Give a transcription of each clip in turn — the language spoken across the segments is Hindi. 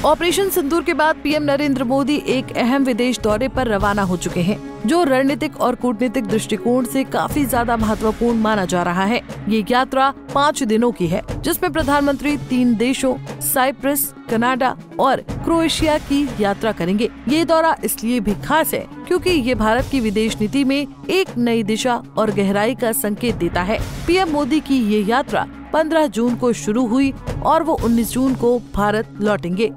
ऑपरेशन सिंदूर के बाद पीएम नरेंद्र मोदी एक अहम विदेश दौरे पर रवाना हो चुके हैं, जो रणनीतिक और कूटनीतिक दृष्टिकोण से काफी ज्यादा महत्वपूर्ण माना जा रहा है। ये यात्रा 5 दिनों की है, जिसमें प्रधानमंत्री 3 देशों साइप्रस, कनाडा और क्रोएशिया की यात्रा करेंगे। ये दौरा इसलिए भी खास है क्योंकि ये भारत की विदेश नीति में एक नई दिशा और गहराई का संकेत देता है। पीएम मोदी की ये यात्रा 15 जून को शुरू हुई और वो 19 जून को भारत लौटेंगे।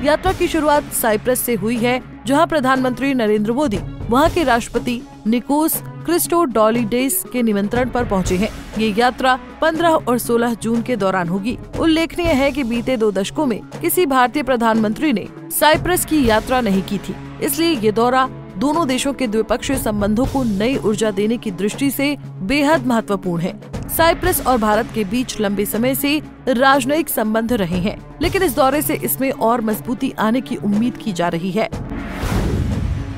यात्रा की शुरुआत साइप्रस से हुई है, जहां प्रधानमंत्री नरेंद्र मोदी वहां के राष्ट्रपति निकोस क्रिस्टोडोलिडेस के निमंत्रण पर पहुंचे हैं। ये यात्रा 15 और 16 जून के दौरान होगी। उल्लेखनीय है कि बीते 2 दशकों में किसी भारतीय प्रधानमंत्री ने साइप्रस की यात्रा नहीं की थी, इसलिए ये दौरा दोनों देशों के द्विपक्षीय संबंधों को नई ऊर्जा देने की दृष्टि से बेहद महत्वपूर्ण है। साइप्रस और भारत के बीच लंबे समय से राजनयिक संबंध रहे हैं, लेकिन इस दौरे से इसमें और मजबूती आने की उम्मीद की जा रही है।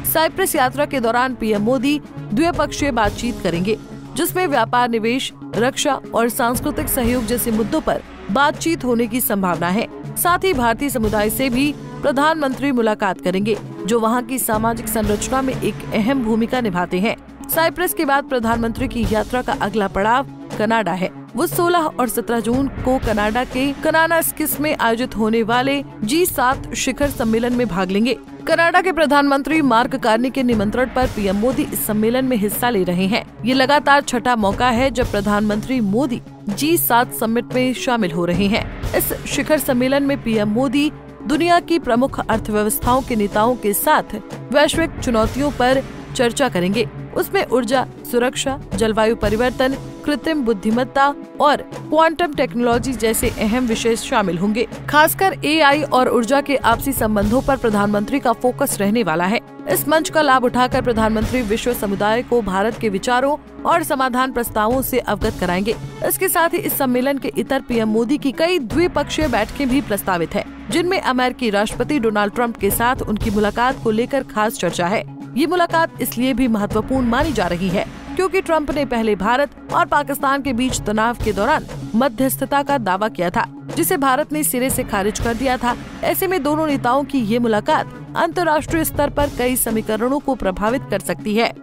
साइप्रस यात्रा के दौरान पीएम मोदी द्विपक्षीय बातचीत करेंगे, जिसमें व्यापार, निवेश, रक्षा और सांस्कृतिक सहयोग जैसे मुद्दों पर बातचीत होने की संभावना है। साथ ही भारतीय समुदाय से भी प्रधानमंत्री मुलाकात करेंगे, जो वहां की सामाजिक संरचना में एक अहम भूमिका निभाते हैं। साइप्रस के बाद प्रधानमंत्री की यात्रा का अगला पड़ाव कनाडा है। वो 16 और 17 जून को कनाडा के कनानास्किस में आयोजित होने वाले G7 शिखर सम्मेलन में भाग लेंगे। कनाडा के प्रधानमंत्री मार्क कार्नी के निमंत्रण पर पीएम मोदी इस सम्मेलन में हिस्सा ले रहे हैं। ये लगातार छठा मौका है जब प्रधानमंत्री मोदी G7 समिट में शामिल हो रहे हैं। इस शिखर सम्मेलन में पीएम मोदी दुनिया की प्रमुख अर्थव्यवस्थाओं के नेताओं के साथ वैश्विक चुनौतियों पर चर्चा करेंगे। उसमें ऊर्जा, सुरक्षा, जलवायु परिवर्तन, कृत्रिम बुद्धिमत्ता और क्वांटम टेक्नोलॉजी जैसे अहम विषय शामिल होंगे। खासकर AI और ऊर्जा के आपसी संबंधों पर प्रधानमंत्री का फोकस रहने वाला है। इस मंच का लाभ उठाकर प्रधानमंत्री विश्व समुदाय को भारत के विचारों और समाधान प्रस्तावों से अवगत कराएंगे। इसके साथ ही इस सम्मेलन के इतर पीएम मोदी की कई द्विपक्षीय बैठकें भी प्रस्तावित है, जिनमें अमेरिकी राष्ट्रपति डोनाल्ड ट्रंप के साथ उनकी मुलाकात को लेकर खास चर्चा है। ये मुलाकात इसलिए भी महत्वपूर्ण मानी जा रही है क्योंकि ट्रंप ने पहले भारत और पाकिस्तान के बीच तनाव के दौरान मध्यस्थता का दावा किया था, जिसे भारत ने सिरे से खारिज कर दिया था। ऐसे में दोनों नेताओं की ये मुलाकात अंतर्राष्ट्रीय स्तर पर कई समीकरणों को प्रभावित कर सकती है।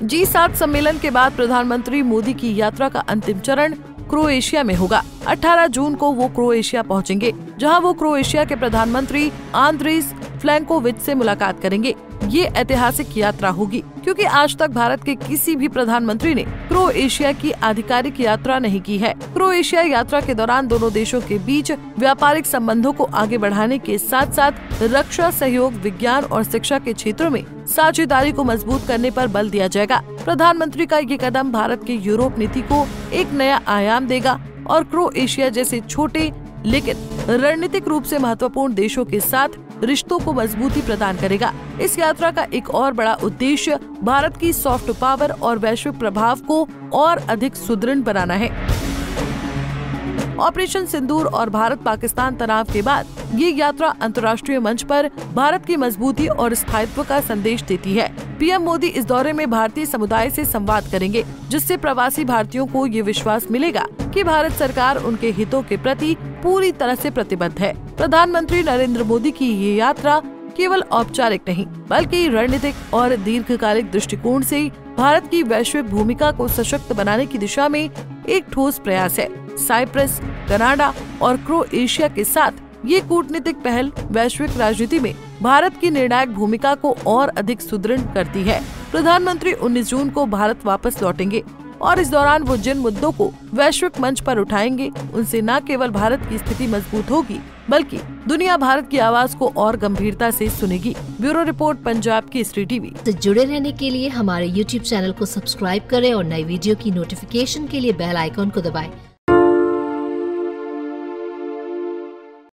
G7 सम्मेलन के बाद प्रधानमंत्री मोदी की यात्रा का अंतिम चरण क्रोएशिया में होगा। 18 जून को वो क्रोएशिया पहुंचेंगे, जहां वो क्रोएशिया के प्रधानमंत्री आंद्रेस प्लेनकोविच से मुलाकात करेंगे। ये ऐतिहासिक यात्रा होगी क्योंकि आज तक भारत के किसी भी प्रधानमंत्री ने क्रोएशिया की आधिकारिक यात्रा नहीं की है। क्रोएशिया यात्रा के दौरान दोनों देशों के बीच व्यापारिक संबंधों को आगे बढ़ाने के साथ साथ रक्षा सहयोग, विज्ञान और शिक्षा के क्षेत्रों में साझेदारी को मजबूत करने पर बल दिया जाएगा। प्रधानमंत्री का ये कदम भारत की यूरोप नीति को एक नया आयाम देगा और क्रोएशिया जैसे छोटे लेकिन रणनीतिक रूप से महत्वपूर्ण देशों के साथ रिश्तों को मजबूती प्रदान करेगा। इस यात्रा का एक और बड़ा उद्देश्य भारत की सॉफ्ट पावर और वैश्विक प्रभाव को और अधिक सुदृढ़ बनाना है। ऑपरेशन सिंदूर और भारत पाकिस्तान तनाव के बाद ये यात्रा अंतर्राष्ट्रीय मंच पर भारत की मजबूती और स्थायित्व का संदेश देती है। पीएम मोदी इस दौरे में भारतीय समुदाय से संवाद करेंगे, जिससे प्रवासी भारतीयों को ये विश्वास मिलेगा कि भारत सरकार उनके हितों के प्रति पूरी तरह से प्रतिबद्ध है। प्रधानमंत्री नरेंद्र मोदी की ये यात्रा केवल औपचारिक नहीं, बल्कि रणनीतिक और दीर्घकालिक दृष्टिकोण से भारत की वैश्विक भूमिका को सशक्त बनाने की दिशा में एक ठोस प्रयास है। साइप्रस, कनाडा और क्रोएशिया के साथ ये कूटनीतिक पहल वैश्विक राजनीति में भारत की निर्णायक भूमिका को और अधिक सुदृढ़ करती है। प्रधानमंत्री 19 जून को भारत वापस लौटेंगे और इस दौरान वो जिन मुद्दों को वैश्विक मंच पर उठाएंगे, उनसे न केवल भारत की स्थिति मजबूत होगी, बल्कि दुनिया भारत की आवाज को और गंभीरता से सुनेगी। Bureau report, Punjab Kesari TV. तो जुड़े रहने के लिए हमारे YouTube चैनल को सब्सक्राइब करें और नई वीडियो की नोटिफिकेशन के लिए बेल आइकॉन को दबाएं।